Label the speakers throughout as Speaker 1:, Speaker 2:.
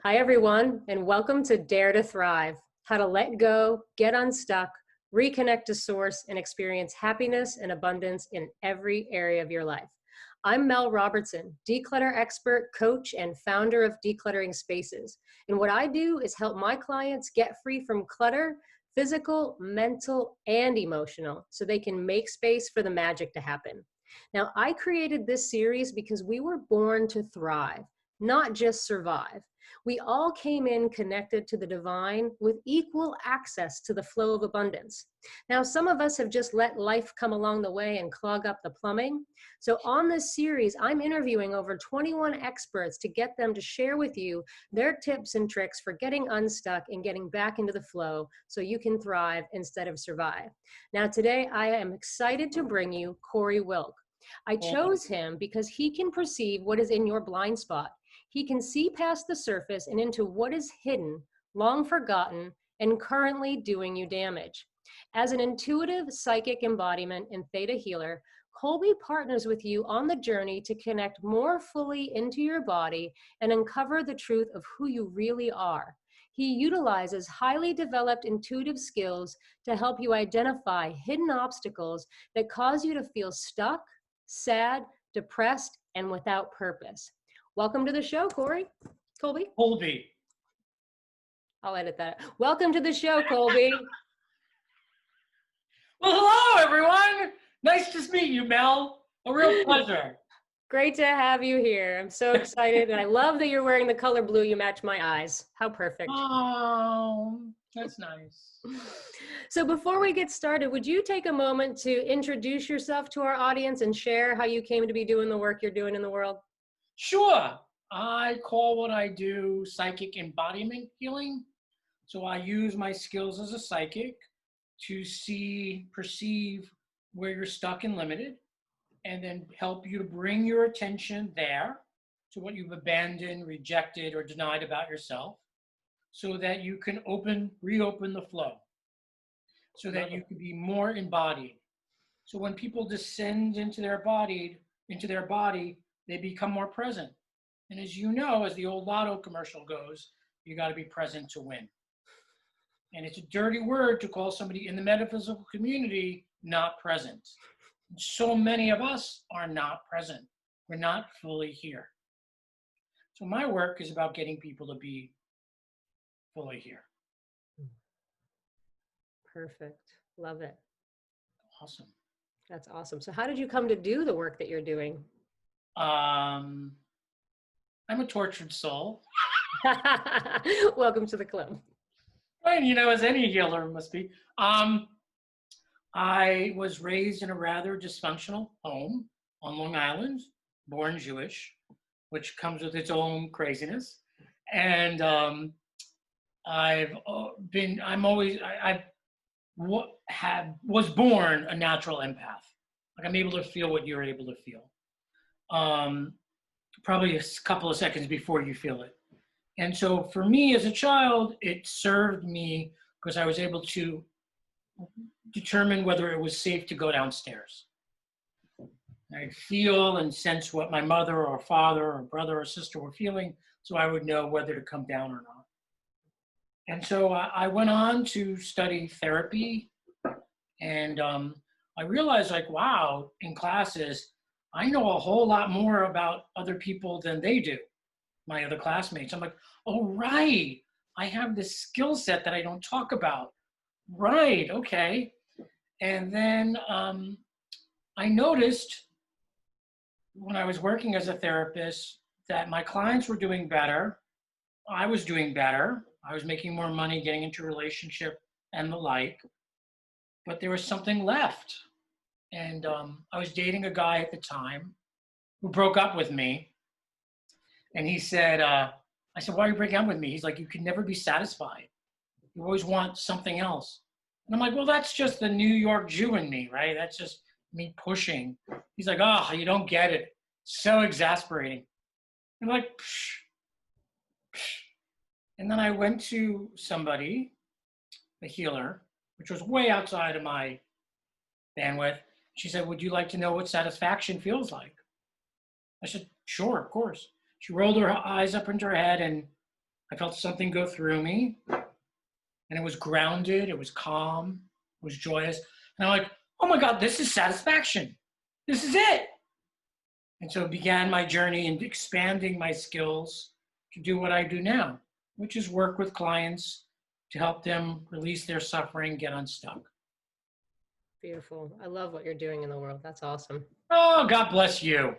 Speaker 1: Hi, everyone, and welcome to Dare to Thrive, how to let go, get unstuck, reconnect to source, and experience happiness and abundance in every area of your life. I'm Mel Robertson, declutter expert, coach, and founder of Decluttering Spaces. And what I do is help my clients get free from clutter, physical, mental, and emotional, so they can make space for the magic to happen. Now, I created this series because we were born to thrive, not just survive. We all came in connected to the divine with equal access to the flow of abundance. Now, some of us have just let life come along the way and clog up the plumbing. So on this series, I'm interviewing over 21 experts to get them to share with you their tips and tricks for getting unstuck and getting back into the flow so you can thrive instead of survive. Now, today I am excited to bring you Corey Wilk. I chose him because he can perceive what is in your blind spot. He can see past the surface and into what is hidden, long forgotten, and currently doing you damage. As an intuitive psychic embodiment and theta healer, Colby partners with you on the journey to connect more fully into your body and uncover the truth of who you really are. He utilizes highly developed intuitive skills to help you identify hidden obstacles that cause you to feel stuck, sad, depressed, and without purpose. Welcome to the show, Corey. Colby?
Speaker 2: Colby.
Speaker 1: I'll edit that. Welcome to the show, Colby.
Speaker 2: Well, hello, everyone. Nice to meet you, Mel. A real pleasure.
Speaker 1: Great to have you here. I'm so excited, and I love that you're wearing the color blue. You match my eyes. How perfect.
Speaker 2: Oh, that's nice.
Speaker 1: So before we get started, would you take a moment to introduce yourself to our audience and share how you came to be doing the work you're doing in the world?
Speaker 2: Sure. I call what I do psychic embodiment healing. So I use my skills as a psychic to perceive where you're stuck and limited, and then help you to bring your attention there to what you've abandoned, rejected, or denied about yourself, so that you can reopen the flow, so that you can be more embodied. So when people descend into their body, they become more present. And as you know, as the old Lotto commercial goes, you got to be present to win. And it's a dirty word to call somebody in the metaphysical community not present. So many of us are not present. We're not fully here. So my work is about getting people to be fully here.
Speaker 1: Perfect. Love it.
Speaker 2: Awesome.
Speaker 1: That's awesome. So how did you come to do the work that you're doing?
Speaker 2: I'm a tortured soul.
Speaker 1: Welcome to the club.
Speaker 2: Right, as any healer must be. I was raised in a rather dysfunctional home on Long Island, born Jewish, which comes with its own craziness. And was born a natural empath. Like, I'm able to feel what you're able to feel. Probably a couple of seconds before you feel it. And so for me as a child, it served me because I was able to determine whether it was safe to go downstairs. I'd feel and sense what my mother or father or brother or sister were feeling, so I would know whether to come down or not. And so I went on to study therapy, and I realized, like, wow, in classes, I know a whole lot more about other people than they do, my other classmates. I'm like, oh, right, I have this skill set that I don't talk about. Right, okay. And then I noticed when I was working as a therapist that my clients were doing better. I was doing better. I was making more money, getting into a relationship and the like. But there was something left. And I was dating a guy at the time who broke up with me. And he said, I said, why are you breaking up with me? He's like, you can never be satisfied. You always want something else. And I'm like, well, that's just the New York Jew in me, right? That's just me pushing. He's like, oh, you don't get it. So exasperating. I'm like, psh, psh. And then I went to somebody, a healer, which was way outside of my bandwidth. She said, would you like to know what satisfaction feels like? I said, sure, of course. She rolled her eyes up into her head and I felt something go through me, and it was grounded, it was calm, it was joyous. And I'm like, oh my God, this is satisfaction. This is it. And so it began my journey in expanding my skills to do what I do now, which is work with clients to help them release their suffering, get unstuck.
Speaker 1: Beautiful. I love what you're doing in the world. That's awesome.
Speaker 2: Oh, God bless you.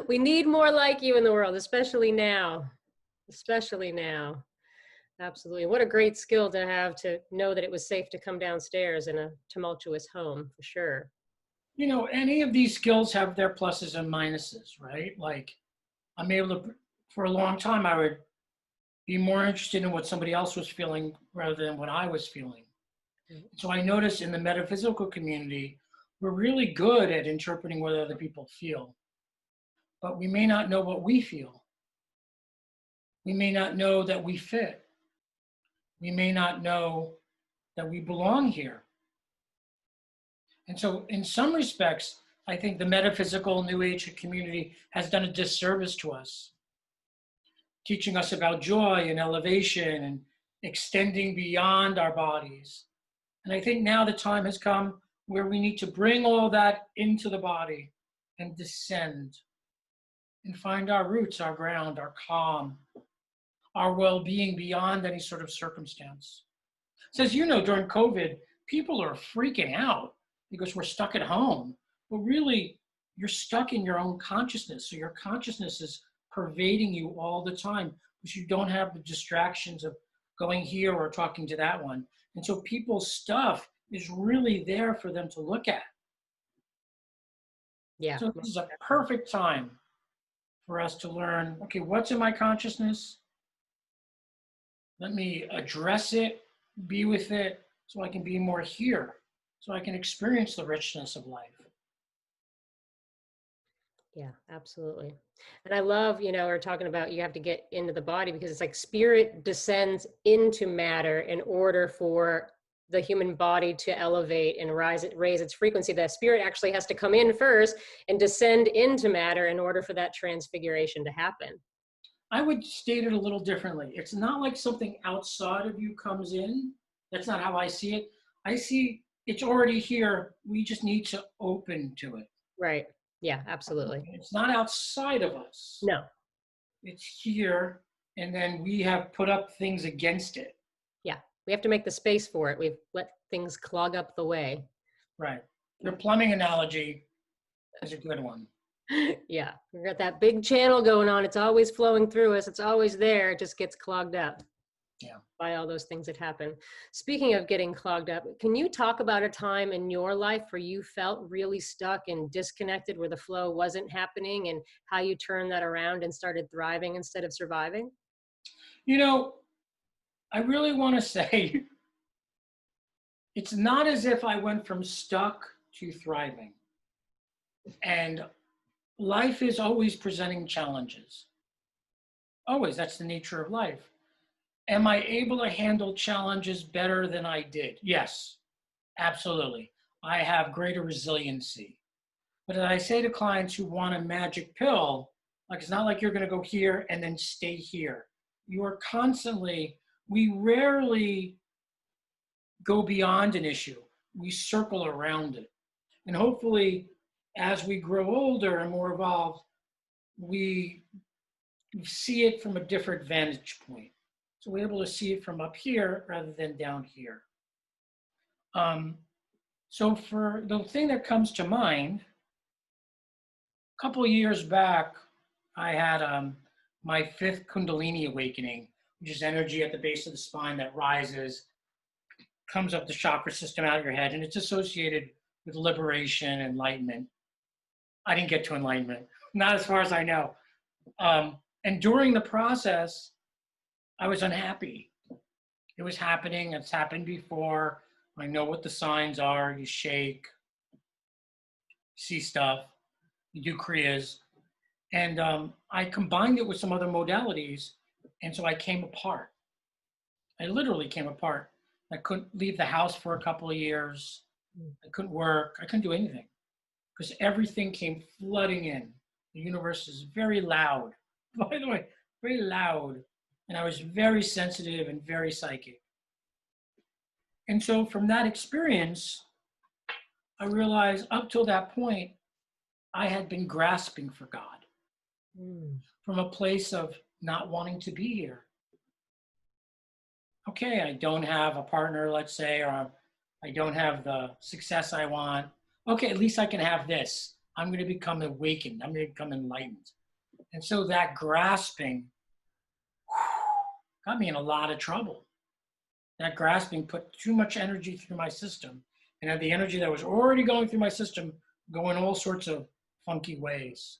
Speaker 1: We need more like you in the world, especially now. Especially now. Absolutely. What a great skill to have, to know that it was safe to come downstairs in a tumultuous home, for sure.
Speaker 2: You know, any of these skills have their pluses and minuses, right? Like, I'm able to, for a long time, I would be more interested in what somebody else was feeling rather than what I was feeling. So I noticed in the metaphysical community, we're really good at interpreting what other people feel, but we may not know what we feel. We may not know that we fit. We may not know that we belong here. And so in some respects, I think the metaphysical New Age community has done a disservice to us, teaching us about joy and elevation and extending beyond our bodies. And I think now the time has come where we need to bring all that into the body and descend and find our roots, our ground, our calm, our well-being beyond any sort of circumstance. So as you know, during COVID, people are freaking out because we're stuck at home. But really, you're stuck in your own consciousness. So your consciousness is pervading you all the time because you don't have the distractions of going here or talking to that one. And so people's stuff is really there for them to look at.
Speaker 1: Yeah.
Speaker 2: So this is a perfect time for us to learn, okay, what's in my consciousness? Let me address it, be with it, so I can be more here, so I can experience the richness of life.
Speaker 1: Yeah, absolutely. And I love, we're talking about you have to get into the body because it's like spirit descends into matter in order for the human body to elevate and raise its frequency. The spirit actually has to come in first and descend into matter in order for that transfiguration to happen.
Speaker 2: I would state it a little differently. It's not like something outside of you comes in. That's not how I see it. I see it's already here. We just need to open to it.
Speaker 1: Right. Yeah, absolutely.
Speaker 2: It's not outside of us.
Speaker 1: No.
Speaker 2: It's here, and then we have put up things against it.
Speaker 1: Yeah, we have to make the space for it. We've let things clog up the way.
Speaker 2: Right. Your plumbing analogy is a good one.
Speaker 1: Yeah, we've got that big channel going on. It's always flowing through us. It's always there. It just gets clogged up.
Speaker 2: Yeah.
Speaker 1: By all those things that happen. Speaking of getting clogged up, can you talk about a time in your life where you felt really stuck and disconnected, where the flow wasn't happening, and how you turned that around and started thriving instead of surviving?
Speaker 2: You know, I really want to say it's not as if I went from stuck to thriving. And life is always presenting challenges. Always, that's the nature of life. Am I able to handle challenges better than I did? Yes, absolutely. I have greater resiliency. But as I say to clients who want a magic pill, like it's not like you're going to go here and then stay here. You are constantly, we rarely go beyond an issue. We circle around it. And hopefully, as we grow older and more evolved, we see it from a different vantage point. So we're able to see it from up here rather than down here. So for the thing that comes to mind, a couple of years back, I had my fifth Kundalini awakening, which is energy at the base of the spine that rises, comes up the chakra system out of your head, and it's associated with liberation, enlightenment. I didn't get to enlightenment, not as far as I know. And during the process, I was unhappy. It was happening. It's happened before. I know what the signs are. You shake, see stuff, you do kriyas. And I combined it with some other modalities. And so I came apart. I literally came apart. I couldn't leave the house for a couple of years. I couldn't work. I couldn't do anything because everything came flooding in. The universe is very loud. By the way, very loud. And I was very sensitive and very psychic. And so from that experience, I realized up till that point, I had been grasping for God
Speaker 1: Mm.
Speaker 2: from a place of not wanting to be here. Okay, I don't have a partner, let's say, or I don't have the success I want. Okay, at least I can have this. I'm going to become awakened. I'm going to become enlightened. And so that grasping got me in a lot of trouble. That grasping put too much energy through my system, and had the energy that was already going through my system go in all sorts of funky ways.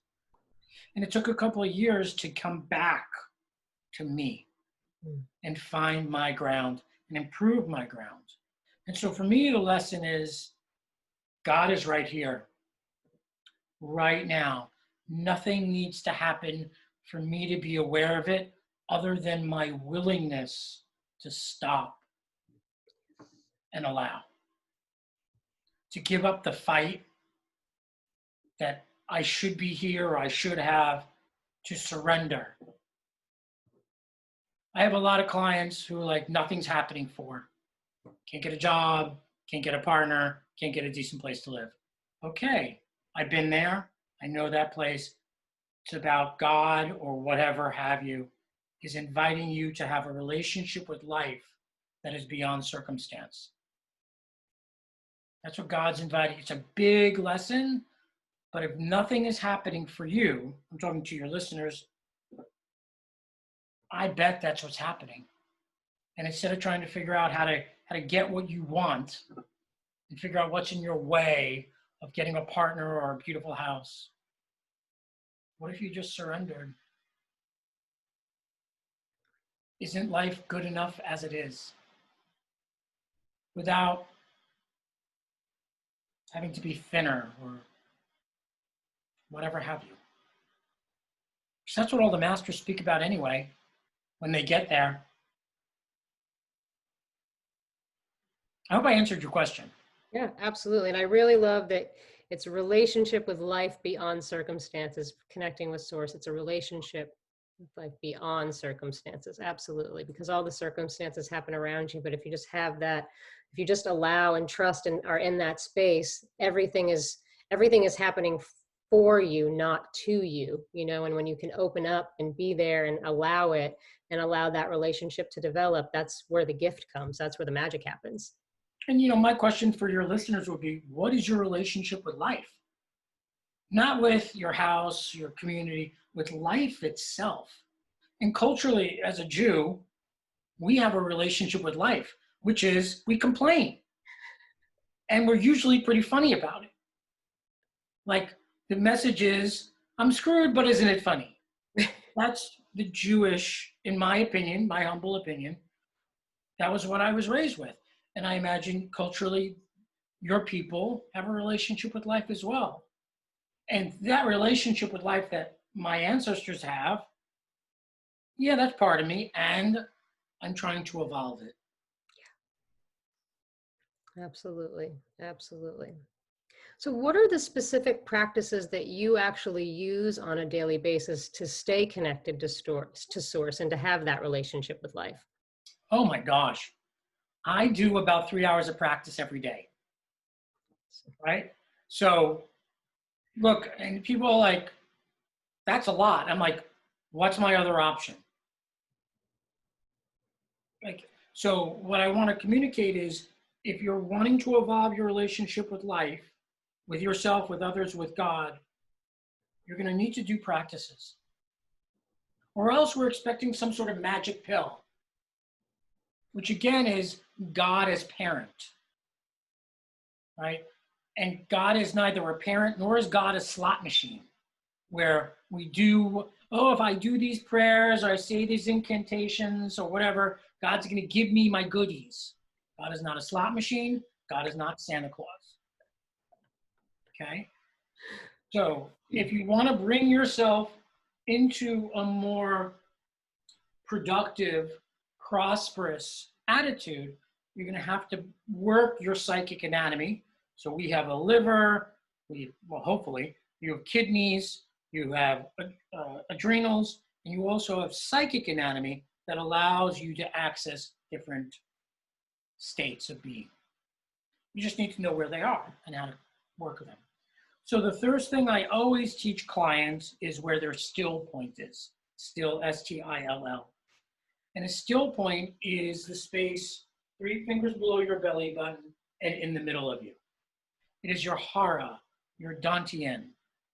Speaker 2: And it took a couple of years to come back to me
Speaker 1: Mm.
Speaker 2: and find my ground and improve my ground. And so for me, the lesson is God is right here, right now. Nothing needs to happen for me to be aware of it other than my willingness to stop and allow, to give up the fight that I should be here or I should have, to surrender. I have a lot of clients who like nothing's happening for. Can't get a job, can't get a partner, can't get a decent place to live. Okay, I've been there. I know that place. It's about God or whatever have you, is inviting you to have a relationship with life that is beyond circumstance. That's what God's inviting. It's a big lesson, but if nothing is happening for you, I'm talking to your listeners, I bet that's what's happening. And instead of trying to figure out how to get what you want and figure out what's in your way of getting a partner or a beautiful house, what if you just surrendered? Isn't life good enough as it is? Without having to be thinner or whatever have you. So that's what all the masters speak about anyway, when they get there. I hope I answered your question.
Speaker 1: Yeah, absolutely. And I really love that it's a relationship with life beyond circumstances, connecting with source. It's a relationship with life beyond circumstances. Absolutely. Because all the circumstances happen around you. But if you just have that, if you just allow and trust and are in that space, everything is happening for you, not to you, you know, and when you can open up and be there and allow it and allow that relationship to develop, that's where the gift comes. That's where the magic happens.
Speaker 2: And my question for your listeners would be, what is your relationship with life? Not with your house, your community, with life itself. And culturally, as a Jew, we have a relationship with life, which is we complain. And we're usually pretty funny about it. Like the message is, I'm screwed, but isn't it funny? That's the Jewish, in my opinion, my humble opinion, that was what I was raised with. And I imagine culturally, your people have a relationship with life as well. And that relationship with life that my ancestors have, yeah, that's part of me. And I'm trying to evolve it.
Speaker 1: Absolutely. Absolutely. So what are the specific practices that you actually use on a daily basis to stay connected to source and to have that relationship with life?
Speaker 2: Oh my gosh. I do about 3 hours of practice every day. Right? So look, and people are like, that's a lot. I'm like, what's my other option? Like, so what I want to communicate is if you're wanting to evolve your relationship with life, with yourself, with others, with God, you're going to need to do practices. Or else we're expecting some sort of magic pill, which again is God as parent, right? And God is neither a parent nor is God a slot machine where we do, oh, if I do these prayers or I say these incantations or whatever, God's going to give me my goodies. God is not a slot machine. God is not Santa Claus. Okay? So if you want to bring yourself into a more productive, prosperous attitude, you're going to have to work your psychic anatomy. So we have a liver, hopefully, you have kidneys, you have adrenals, and you also have psychic anatomy, that allows you to access different states of being. You just need to know where they are and how to work with them. So the first thing I always teach clients is where their still point is. Still, S-T-I-L-L. And a still point is the space 3 fingers below your belly button and in the middle of you. It is your hara, your dantian.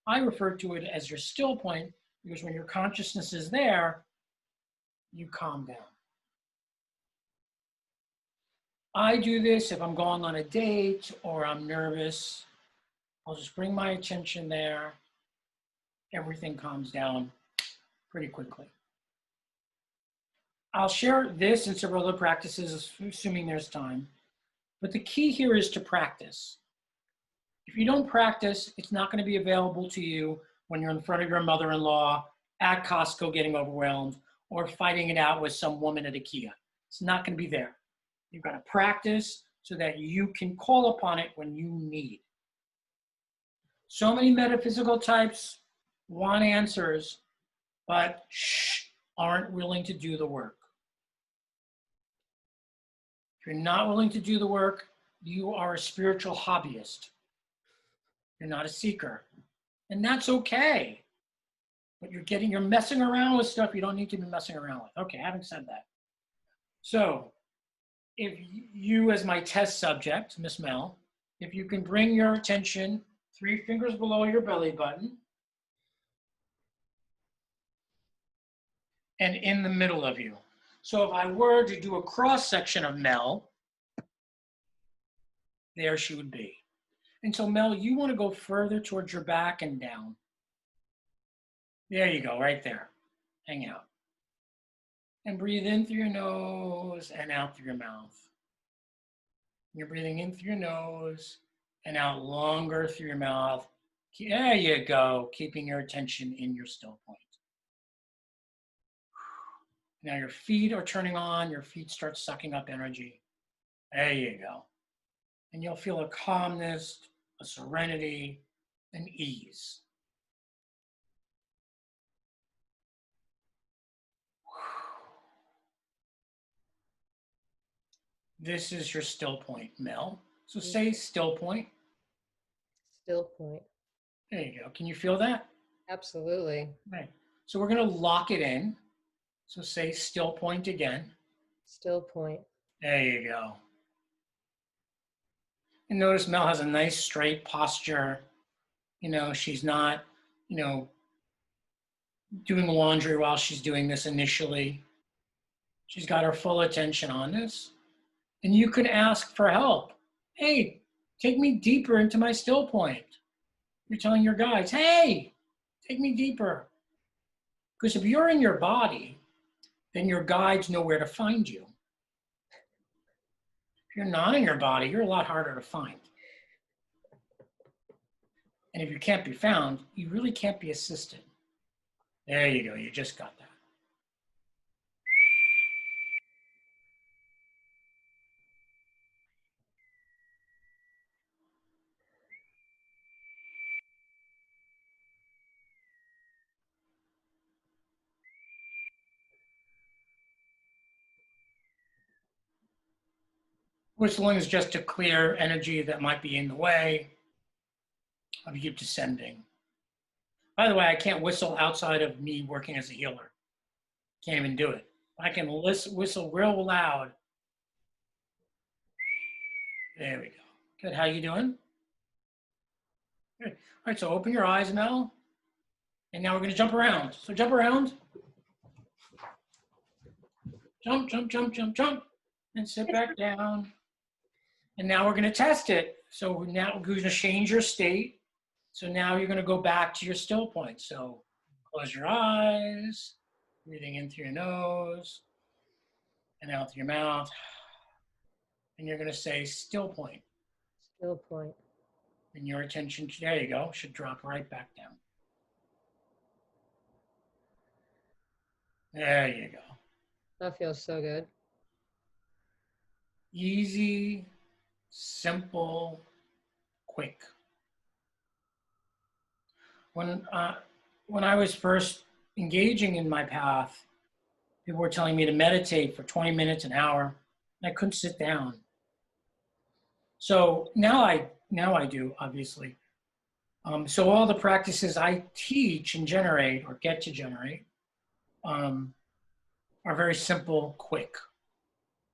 Speaker 2: I refer to it as your still point because when your consciousness is there, you calm down. I do this if I'm going on a date or I'm nervous. I'll just bring my attention there. Everything calms down pretty quickly. I'll share this and several other practices, assuming there's time. But the key here is to practice. If you don't practice, it's not going to be available to you when you're in front of your mother-in-law at Costco getting overwhelmed or fighting it out with some woman at IKEA. It's not going to be there. You've got to practice so that you can call upon it when you need. So many metaphysical types want answers, but aren't willing to do the work. If you're not willing to do the work, you are a spiritual hobbyist. You're not a seeker. And that's okay. But you're messing around with stuff you don't need to be messing around with. Okay, having said that. So if you, as my test subject, Miss Mel, if you can bring your attention 3 fingers below your belly button and in the middle of you. So if I were to do a cross section of Mel, there she would be. And so Mel, you want to go further towards your back and down. There you go, right there. Hang out. And breathe in through your nose and out through your mouth. You're breathing in through your nose and out longer through your mouth. There you go, keeping your attention in your still point. Now your feet are turning on, your feet start sucking up energy. There you go. And you'll feel a calmness, a serenity, an ease. This is your still point, Mel. So say still point.
Speaker 1: Still point.
Speaker 2: There you go. Can you feel that?
Speaker 1: Absolutely.
Speaker 2: Right. So we're going to lock it in. So say still point again.
Speaker 1: Still point.
Speaker 2: There you go. And notice Mel has a nice straight posture. You know, she's not, doing laundry while she's doing this initially. She's got her full attention on this. And you can ask for help. Hey, take me deeper into my still point. You're telling your guides, hey, take me deeper. Because if you're in your body, then your guides know where to find you. If you're not in your body, you're a lot harder to find. And if you can't be found, you really can't be assisted. There you go, you just got that. Whistling is just to clear energy that might be in the way of you descending. By the way, I can't whistle outside of me working as a healer. Can't even do it. I can whistle real loud. There we go. Good, how you doing? Good. All right, so open your eyes, Mel. And now we're gonna jump around. So jump around. Jump, jump, jump, jump, jump. And sit back down. And now we're gonna test it. So now we're gonna change your state. So now you're gonna go back to your still point. So close your eyes, breathing in through your nose and out through your mouth. And you're gonna say still point.
Speaker 1: Still point.
Speaker 2: And your attention, there you go, should drop right back down. There you go.
Speaker 1: That feels so good.
Speaker 2: Easy, simple, quick. When I was first engaging in my path, People were telling me to meditate for 20 minutes, an hour, and I couldn't sit down. So now I do, obviously. So all the practices I teach and generate or get to generate are very simple, quick,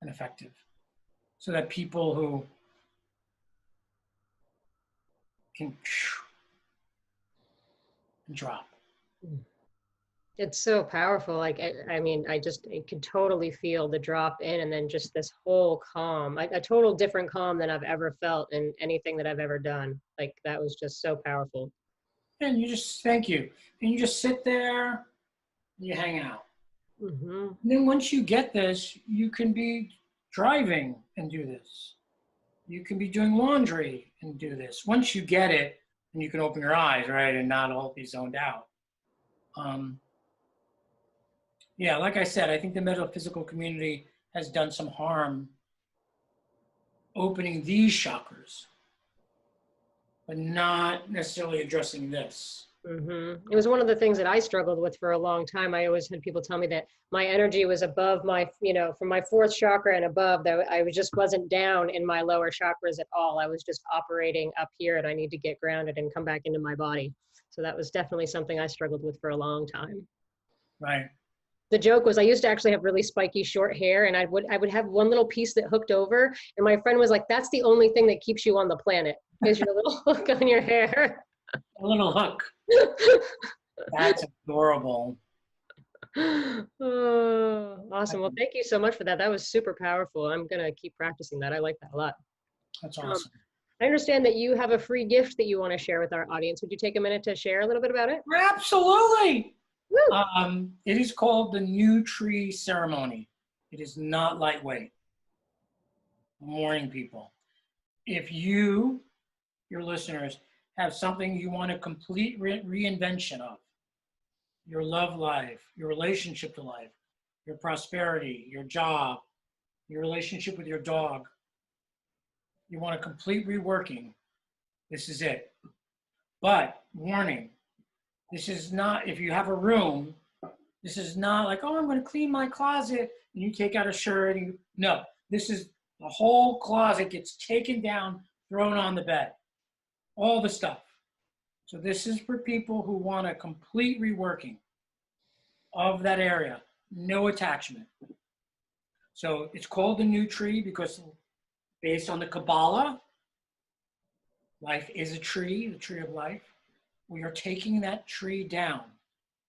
Speaker 2: and effective. So that people who can drop.
Speaker 1: It's so powerful. Like, I mean, I could totally feel the drop in and then just this whole calm, like a total different calm than I've ever felt in anything that I've ever done. Like, that was just so powerful.
Speaker 2: And you just, thank you. And you just sit there, and you hang out.
Speaker 1: Hmm.
Speaker 2: And then once you get this, you can be driving and do this. You can be doing laundry and do this. Once you get it, and you can open your eyes, right, and not all be zoned out. Um, yeah, like I said, I think the metaphysical community has done some harm opening these chakras, but not necessarily addressing this.
Speaker 1: It was one of the things that I struggled with for a long time. I always had people tell me that my energy was above my, from my fourth chakra and above, that just wasn't down in my lower chakras at all. I was just operating up here, and I need to get grounded and come back into my body. So that was definitely something I struggled with for a long time.
Speaker 2: Right.
Speaker 1: The joke was I used to actually have really spiky short hair, and I would have one little piece that hooked over, and my friend was like, "That's the only thing that keeps you on the planet, is your little hook on your hair."
Speaker 2: A little hook. That's adorable.
Speaker 1: Oh, awesome. Well, thank you so much for that. That was super powerful. I'm gonna keep practicing that. I like that a lot.
Speaker 2: That's
Speaker 1: Um,
Speaker 2: awesome.
Speaker 1: I understand that you have a free gift that you want to share with our audience. Would you take a minute to share a little bit about it?
Speaker 2: Absolutely.
Speaker 1: Woo!
Speaker 2: It is called the New Tree Ceremony. It is not lightweight. I'm warning people. If you, your listeners, have something you want a complete reinvention of, your love life, your relationship to life, your prosperity, your job, your relationship with your dog, you want a complete reworking, this is it. But warning, this is not, if you have a room, this is not like, oh, I'm going to clean my closet and you take out a shirt. And no, this is the whole closet gets taken down, thrown on the bed, all the stuff. So this is for people who want a complete reworking of that area, no attachment. So it's called the New Tree because based on the Kabbalah, life is a tree, the tree of life. We are taking that tree down.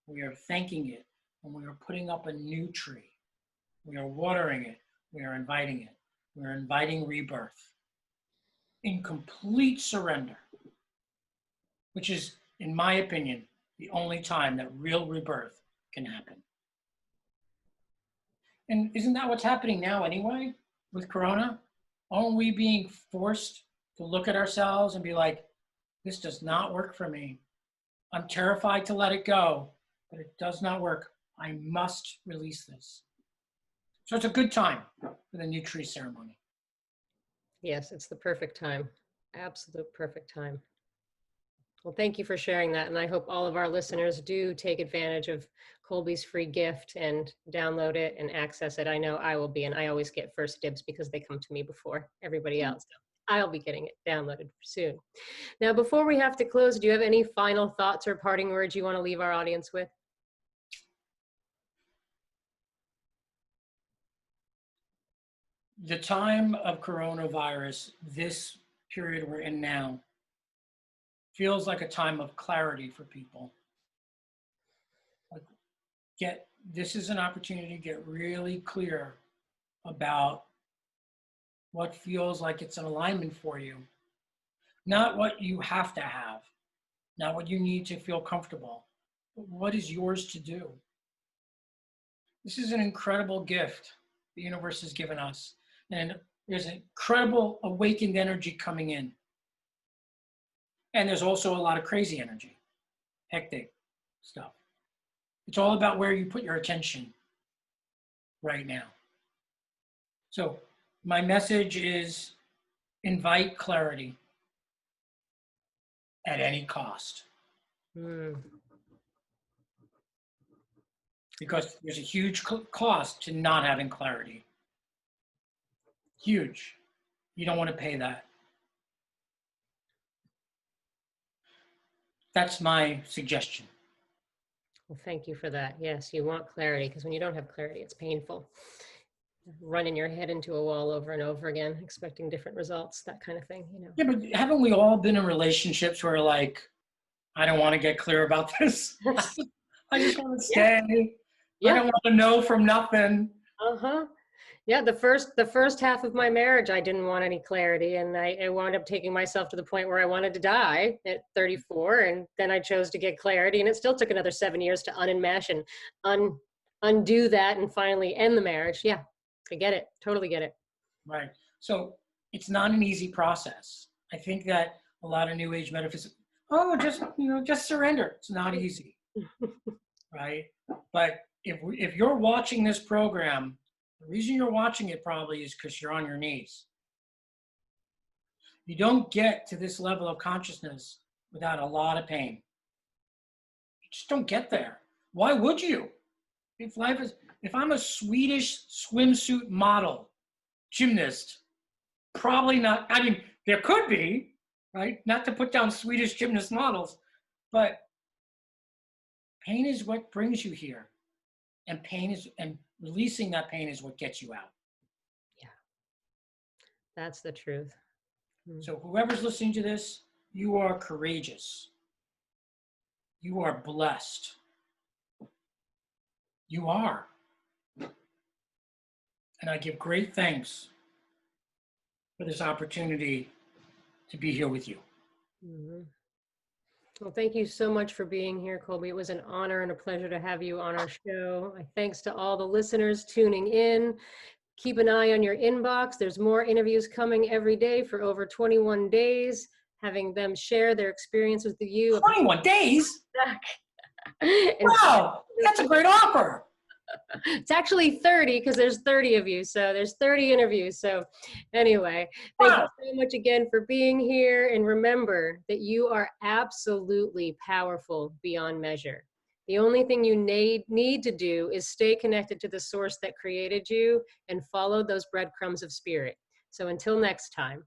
Speaker 2: We are thanking it, and we are putting up a new tree. We are watering it. We are inviting it. We are inviting rebirth in complete surrender, which is, in my opinion, the only time that real rebirth can happen. And isn't that what's happening now anyway with Corona? Aren't we being forced to look at ourselves and be like, this does not work for me. I'm terrified to let it go, but it does not work. I must release this. So it's a good time for the new tree ceremony.
Speaker 1: Yes, it's the perfect time. Absolute perfect time. Well, thank you for sharing that. And I hope all of our listeners do take advantage of Colby's free gift and download it and access it. I know I will be, and I always get first dibs because they come to me before everybody else. So I'll be getting it downloaded soon. Now, before we have to close, do you have any final thoughts or parting words you want to leave our audience with?
Speaker 2: The time of coronavirus, this period we're in now, feels like a time of clarity for people. Like, this is an opportunity to get really clear about what feels like it's an alignment for you. Not what you have to have, not what you need to feel comfortable, but what is yours to do. This is an incredible gift the universe has given us. And there's incredible awakened energy coming in. And there's also a lot of crazy energy, hectic stuff. It's all about where you put your attention right now. So my message is invite clarity at any cost. because there's a huge cost to not having clarity. Huge. You don't want to pay that. That's my suggestion.
Speaker 1: Well, thank you for that. Yes, you want clarity, because when you don't have clarity, it's painful. Running your head into a wall over and over again, expecting different results, that kind of thing, you know.
Speaker 2: Yeah, but haven't we all been in relationships where like, I don't want to get clear about this. I just want to
Speaker 1: Yeah.
Speaker 2: stay. I
Speaker 1: Yeah.
Speaker 2: don't want to know from nothing.
Speaker 1: Uh-huh. Yeah, the first half of my marriage, I didn't want any clarity, and I wound up taking myself to the point where I wanted to die at 34, and then I chose to get clarity, and it still took another 7 years to unenmesh and undo that and finally end the marriage. Yeah, I get it. Totally get it.
Speaker 2: Right. So it's not an easy process. I think that a lot of New Age metaphysics, oh, just surrender. It's not easy, right? But if you're watching this program, the reason you're watching it probably is because you're on your knees. You don't get to this level of consciousness without a lot of pain. You just don't get there. Why would you? If I'm a Swedish swimsuit model, gymnast, probably not. I mean, there could be, right? Not to put down Swedish gymnast models, but pain is what brings you here. And releasing that pain is what gets you out.
Speaker 1: Yeah, that's the truth.
Speaker 2: So whoever's listening to this, you are courageous. You are blessed. You are. And I give great thanks for this opportunity to be here with you.
Speaker 1: Mm-hmm. Well, thank you so much for being here, Colby. It was an honor and a pleasure to have you on our show. Thanks to all the listeners tuning in. Keep an eye on your inbox. There's more interviews coming every day for over 21 days, having them share their experience with you.
Speaker 2: 21 days?
Speaker 1: And
Speaker 2: Wow, that's a great offer.
Speaker 1: it's actually 30 because there's 30 of you. So there's 30 interviews. So anyway, thank you so much again for being here. And remember that you are absolutely powerful beyond measure. The only thing you need to do is stay connected to the source that created you and follow those breadcrumbs of spirit. So until next time.